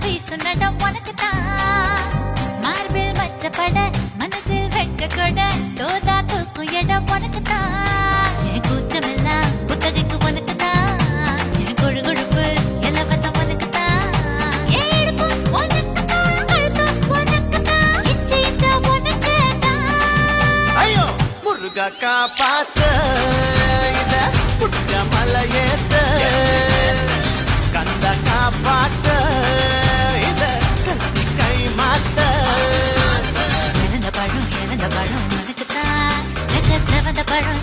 வீசுனட உனக்குத்தான் மார்பில் வச்சப்பட மனசில் வெட்க கொட தோதா தூக்கும் இடம் உனக்குத்தான் என் கூச்சமெல்லாம் புத்தகைக்கு உனக்குத்தான் என் கொழுகொழுப்பு இலவசம் உனக்குத்தான் என் இடுப்பு உனக்குத்தான் கழுத்து உனக்குத்தான் இச்சை இச்சா உனக்குத்தான் ஐயோ முருகா காப்பாத்த இத புட்ட மலையேத்த கந்த காப்பாத்த இத கத்தி கை மாத்த இழந்த பழம் உனக்குத்தான் செவந்த பழம்